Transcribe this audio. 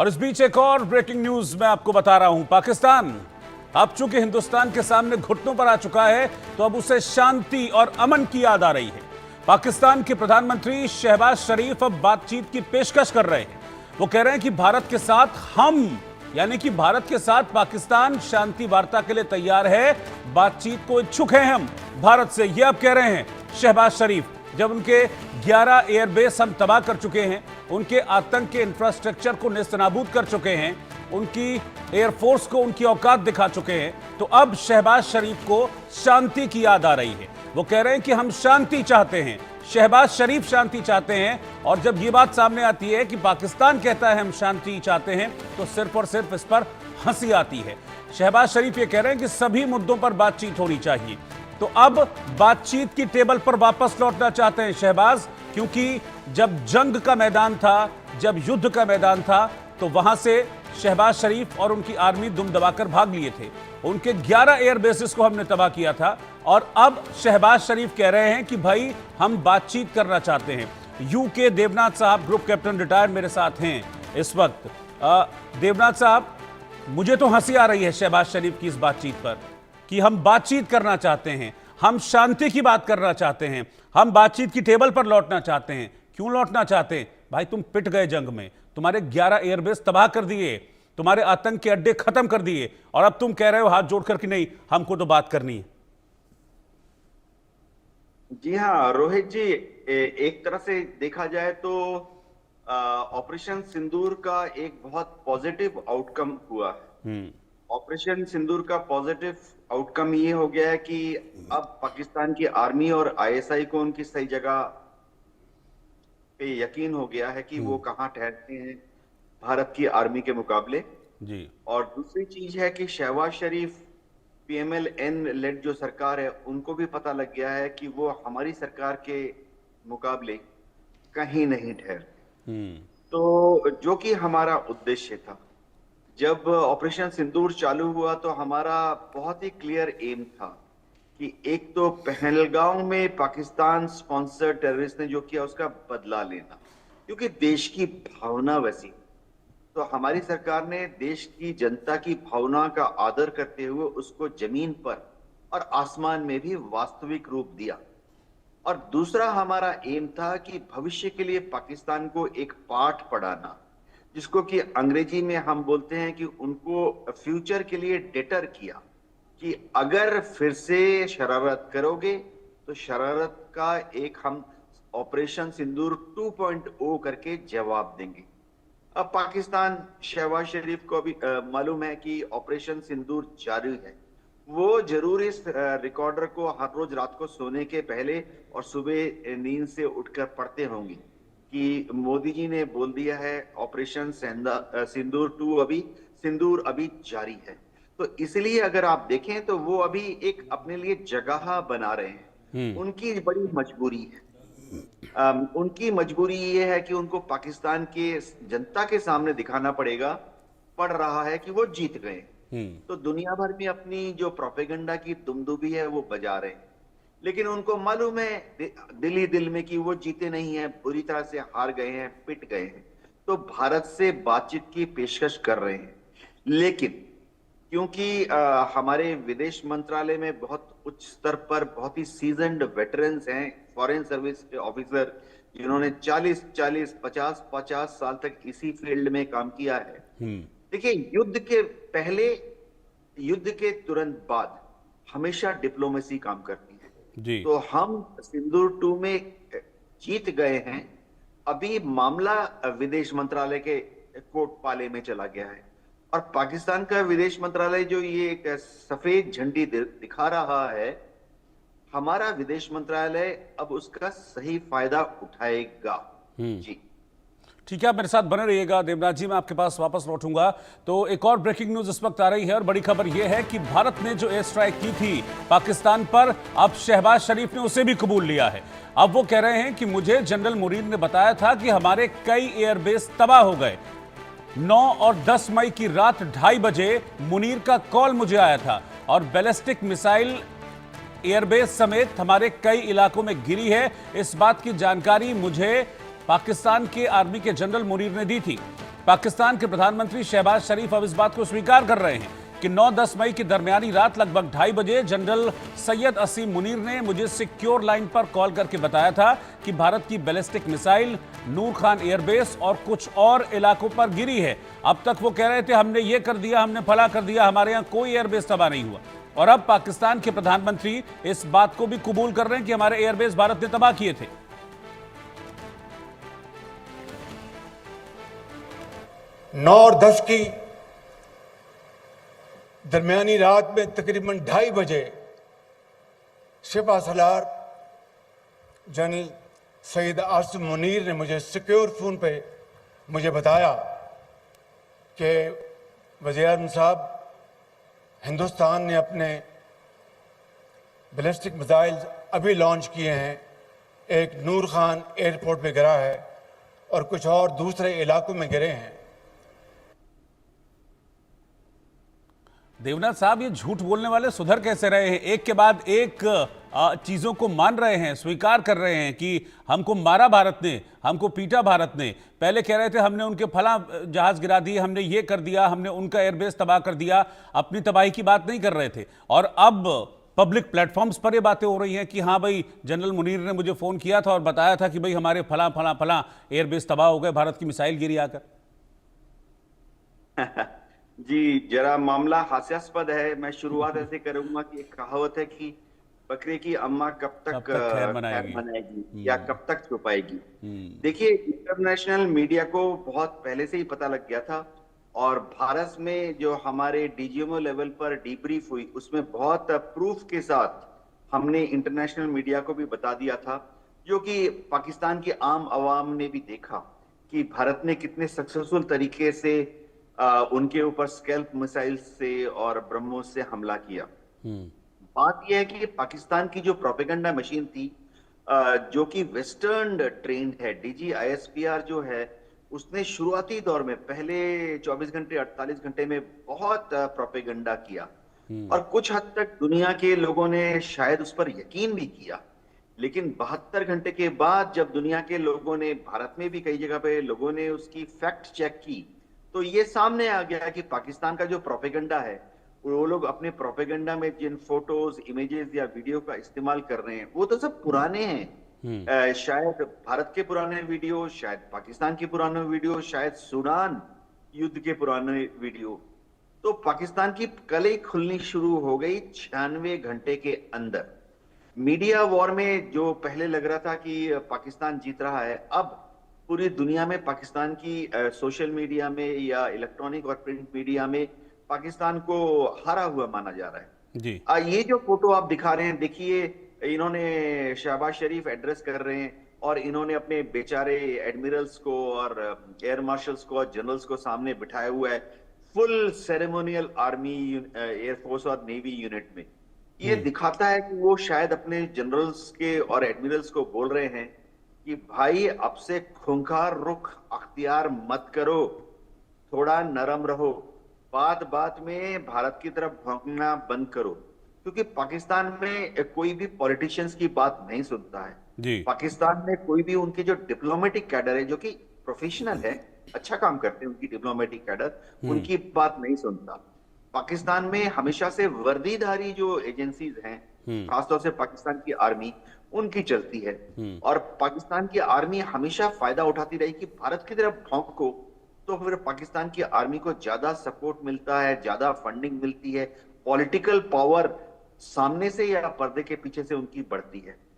और इस बीच एक और ब्रेकिंग न्यूज मैं आपको बता रहा हूं। पाकिस्तान अब चूंकि हिंदुस्तान के सामने घुटनों पर आ चुका है तो अब उसे शांति और अमन की याद आ रही है। पाकिस्तान के प्रधानमंत्री शहबाज शरीफ अब बातचीत की पेशकश कर रहे हैं। वो कह रहे हैं कि भारत के साथ हम यानी कि भारत के साथ पाकिस्तान शांति वार्ता के लिए तैयार है, बातचीत को इच्छुक हैं हम भारत से। ये अब कह रहे हैं शहबाज शरीफ, जब उनके 11 एयरबेस हम तबाह कर चुके हैं, उनके आतंक के इंफ्रास्ट्रक्चर को नेस्तनाबूद कर चुके हैं, उनकी एयरफोर्स को उनकी औकात दिखा चुके हैं, तो अब शहबाज शरीफ को शांति की याद आ रही है। वो कह रहे हैं कि हम शांति चाहते हैं, शहबाज शरीफ शांति चाहते हैं। और जब ये बात सामने आती है कि पाकिस्तान कहता है हम शांति चाहते हैं, तो सिर्फ और सिर्फ इस पर हंसी आती है। शहबाज शरीफ ये कह रहे हैं कि सभी मुद्दों पर बातचीत होनी चाहिए। तो अब बातचीत की टेबल पर वापस लौटना चाहते हैं शहबाज, क्योंकि जब जंग का मैदान था, जब युद्ध का मैदान था, तो वहां से शहबाज शरीफ और उनकी आर्मी दुम दबाकर भाग लिए थे। उनके 11 एयरबेसेस को हमने तबाह किया था और अब शहबाज शरीफ कह रहे हैं कि भाई हम बातचीत करना चाहते हैं। यूके देवनाथ साहब, ग्रुप कैप्टन रिटायर्ड, मेरे साथ हैं इस वक्त। देवनाथ साहब, मुझे तो हंसी आ रही है शहबाज शरीफ की इस बातचीत पर कि हम बातचीत करना चाहते हैं, हम शांति की बात करना चाहते हैं, हम बातचीत की टेबल पर लौटना चाहते हैं। क्यों लौटना चाहते हैं? भाई तुम पिट गए जंग में, तुम्हारे 11 एयरबेस तबाह कर दिए, तुम्हारे आतंक के अड्डे खत्म कर दिए, और अब तुम कह रहे हो हाथ जोड़कर कि नहीं, हमको तो बात करनी है। जी हाँ रोहित जी, एक तरह से देखा जाए तो ऑपरेशन सिंदूर का एक बहुत पॉजिटिव आउटकम हुआ है। ऑपरेशन सिंदूर का पॉजिटिव आउटकम ये हो गया है कि अब पाकिस्तान की आर्मी और आईएसआई को उनकी सही जगह पे यकीन हो गया है कि वो कहाँ ठहरते हैं भारत की आर्मी के मुकाबले जी। और दूसरी चीज है कि शहबाज शरीफ पीएमएल-एन लेड जो सरकार है, उनको भी पता लग गया है कि वो हमारी सरकार के मुकाबले कहीं नहीं ठहरते। तो जो कि हमारा उद्देश्य था, जब ऑपरेशन सिंदूर चालू हुआ तो हमारा बहुत ही क्लियर एम था कि एक तो पहलगाम में पाकिस्तान स्पॉन्सर टेररिस्ट ने जो किया उसका बदला लेना, क्योंकि देश की भावना वैसी। तो हमारी सरकार ने देश की जनता की भावना का आदर करते हुए उसको जमीन पर और आसमान में भी वास्तविक रूप दिया। और दूसरा हमारा एम था कि भविष्य के लिए पाकिस्तान को एक पाठ पढ़ाना, जिसको कि अंग्रेजी में हम बोलते हैं कि उनको फ्यूचर के लिए डेटर किया कि अगर फिर से शरारत करोगे तो शरारत का एक हम ऑपरेशन सिंदूर 2.0 करके जवाब देंगे। अब पाकिस्तान, शहबाज शरीफ को भी मालूम है कि ऑपरेशन सिंदूर जारी है। वो जरूर इस रिकॉर्डर को हर रोज रात को सोने के पहले और सुबह नींद से उठकर पढ़ते होंगे कि मोदी जी ने बोल दिया है ऑपरेशन सिंदूर अभी जारी है। तो इसलिए अगर आप देखें तो वो अभी एक अपने लिए जगह बना रहे हैं। उनकी बड़ी मजबूरी है। उनकी मजबूरी ये है कि उनको पाकिस्तान के जनता के सामने दिखाना पड़ रहा है कि वो जीत गए। तो दुनिया भर में अपनी जो प्रोपेगेंडा की दुमदुबी है वो बजा रहे हैं, लेकिन उनको मालूम है दिल ही दिल में कि वो जीते नहीं है, बुरी तरह से हार गए हैं, पिट गए हैं। तो भारत से बातचीत की पेशकश कर रहे हैं, लेकिन क्योंकि हमारे विदेश मंत्रालय में बहुत उच्च स्तर पर बहुत ही सीजन्ड वेटरन्स हैं, फॉरेन सर्विस ऑफिसर, जिन्होंने 50 साल तक इसी फील्ड में काम किया है। देखिए, युद्ध के पहले, युद्ध के तुरंत बाद हमेशा डिप्लोमेसी काम करती है जी। तो हम सिंदूर 2 में जीत गए हैं। अभी मामला विदेश मंत्रालय के कोर्ट पाले में चला गया है और पाकिस्तान का विदेश मंत्रालय जो ये एक सफेद झंडी दिखा रहा है, हमारा विदेश मंत्रालय अब उसका सही फायदा उठाएगा जी। ठीक है, आप मेरे साथ बने रहिएगा देवनाथ जी, मैं आपके पास वापस लौटूंगा। तो एक और ब्रेकिंग न्यूज इस वक्त आ रही है और बड़ी खबर यह है कि भारत ने जो एयर स्ट्राइक की थी पाकिस्तान पर, अब शहबाज शरीफ ने उसे भी कबूल लिया है। अब वो कह रहे हैं कि मुझे जनरल मुनीर ने बताया था कि हमारे कई एयरबेस तबाह हो गए। 9 और 10 मई की रात 2:30 बजे मुनीर का कॉल मुझे आया था और बैलिस्टिक मिसाइल एयरबेस समेत हमारे कई इलाकों में गिरी है। इस बात की जानकारी मुझे पाकिस्तान के आर्मी के जनरल मुनीर ने दी थी। पाकिस्तान के प्रधानमंत्री शहबाज शरीफ अब इस बात को स्वीकार कर रहे हैं कि 9-10 मई की दरमियानी रात लगभग 2:30 बजे जनरल सैयद असीम मुनीर ने मुझे सिक्योर लाइन पर कॉल करके बताया था कि भारत की बैलिस्टिक मिसाइल नूर खान एयरबेस और कुछ और इलाकों पर गिरी है। अब तक वो कह रहे थे हमने ये कर दिया, हमने फला कर दिया, हमारे यहाँ कोई एयरबेस तबाह नहीं हुआ। और अब पाकिस्तान के प्रधानमंत्री इस बात को भी कबूल कर रहे हैं कि हमारे एयरबेस भारत ने तबाह किए थे। 9 और 10 की दरमियानी रात में तकरीबन 2:30 बजे सिपा सलार जनरल सैयद आसिम मुनीर ने मुझे सिक्योर फोन पे मुझे बताया कि वज़ीर-ए-आज़म साहब, हिंदुस्तान ने अपने बैलिस्टिक मिसाइल अभी लॉन्च किए हैं, एक नूर खान एयरपोर्ट पे गिरा है और कुछ और दूसरे इलाकों में गिरे हैं। देवनाथ साहब, ये झूठ बोलने वाले सुधर कैसे रहे हैं? एक के बाद एक चीजों को मान रहे हैं, स्वीकार कर रहे हैं कि हमको मारा भारत ने, हमको पीटा भारत ने। पहले कह रहे थे हमने उनके फला जहाज गिरा दिए, हमने ये कर दिया, हमने उनका एयरबेस तबाह कर दिया, अपनी तबाही की बात नहीं कर रहे थे। और अब पब्लिक प्लेटफॉर्म्स पर ये बातें हो रही हैं कि हाँ भाई, जनरल मुनीर ने मुझे फोन किया था और बताया था कि भाई हमारे फला फला फला एयरबेस तबाह हो गए, भारत की मिसाइल गिरी आकर। जी, जरा मामला हास्यास्पद है। मैं शुरुआत ऐसे करूंगा कि एक कहावत है कि बकरे की अम्मा कब तक खैर मनाएगी या कब तक छुपाएगी। देखिए, इंटरनेशनल मीडिया को बहुत पहले से ही पता लग गया था और भारत में जो हमारे डीजीएमओ लेवल पर डीब्रीफ हुई, उसमें बहुत प्रूफ के साथ हमने इंटरनेशनल मीडिया को भी बता दिया था, जो कि पाकिस्तान की आम आवाम ने भी देखा कि भारत ने कितने सक्सेसफुल तरीके से उनके ऊपर स्कैल्प मिसाइल से और ब्रह्मोस से हमला किया। बात यह है कि पाकिस्तान की जो प्रोपेगेंडा मशीन थी, जो कि वेस्टर्न ट्रेंड है, DGISPR जो है, उसने शुरुआती दौर में पहले 24 घंटे 48 घंटे में बहुत प्रोपेगेंडा किया और कुछ हद तक दुनिया के लोगों ने शायद उस पर यकीन भी किया। लेकिन 72 घंटे के बाद जब दुनिया के लोगों ने, भारत में भी कई जगह पे लोगों ने उसकी फैक्ट चेक की, तो ये सामने आ गया कि पाकिस्तान का जो प्रोपेगेंडा है, वो लोग अपने प्रोपेगेंडा में जिन फोटोज, इमेजेस या वीडियो का इस्तेमाल कर रहे हैं, वो तो सब पुराने हैं। शायद भारत के पुराने वीडियो, शायद पाकिस्तान के पुराने वीडियो, शायद सूडान युद्ध के पुराने वीडियो। तो पाकिस्तान की कलई खुलनी शुरू हो गई 96 घंटे के अंदर। मीडिया वॉर में जो पहले लग रहा था कि पाकिस्तान जीत रहा है, अब पूरी दुनिया में पाकिस्तान की सोशल मीडिया में या इलेक्ट्रॉनिक और प्रिंट मीडिया में पाकिस्तान को हारा हुआ माना जा रहा है जी। ये जो फोटो आप दिखा रहे हैं, देखिए, इन्होंने शहबाज शरीफ एड्रेस कर रहे हैं और इन्होंने अपने बेचारे एडमिरल्स को और एयर मार्शल्स को और जनरल्स को सामने बिठाया हुआ है, फुल सेरेमोनियल आर्मी, एयरफोर्स और नेवी यूनिट में। ये दिखाता है कि वो शायद अपने जनरल्स के और एडमिरल्स को बोल रहे हैं कि भाई, अब से खूंखार रुख अख्तियार मत करो, थोड़ा नरम रहो, बात बात में भारत की तरफ भौंकना बंद करो। क्योंकि पाकिस्तान में कोई भी पॉलिटिशियंस की बात नहीं सुनता है जी। पाकिस्तान में कोई भी उनके जो डिप्लोमेटिक कैडर है, जो कि प्रोफेशनल है, अच्छा काम करते हैं उनकी डिप्लोमेटिक कैडर, उनकी बात नहीं सुनता। पाकिस्तान में हमेशा से वर्दीधारी जो एजेंसीज हैं, खासतौर से पाकिस्तान की आर्मी, उनकी चलती है और पाकिस्तान की आर्मी हमेशा फायदा उठाती रही कि भारत की तरफ भौंको, तो फिर पाकिस्तान की आर्मी को ज्यादा सपोर्ट मिलता है, ज्यादा फंडिंग मिलती है, पॉलिटिकल पावर सामने से या पर्दे के पीछे से उनकी बढ़ती है।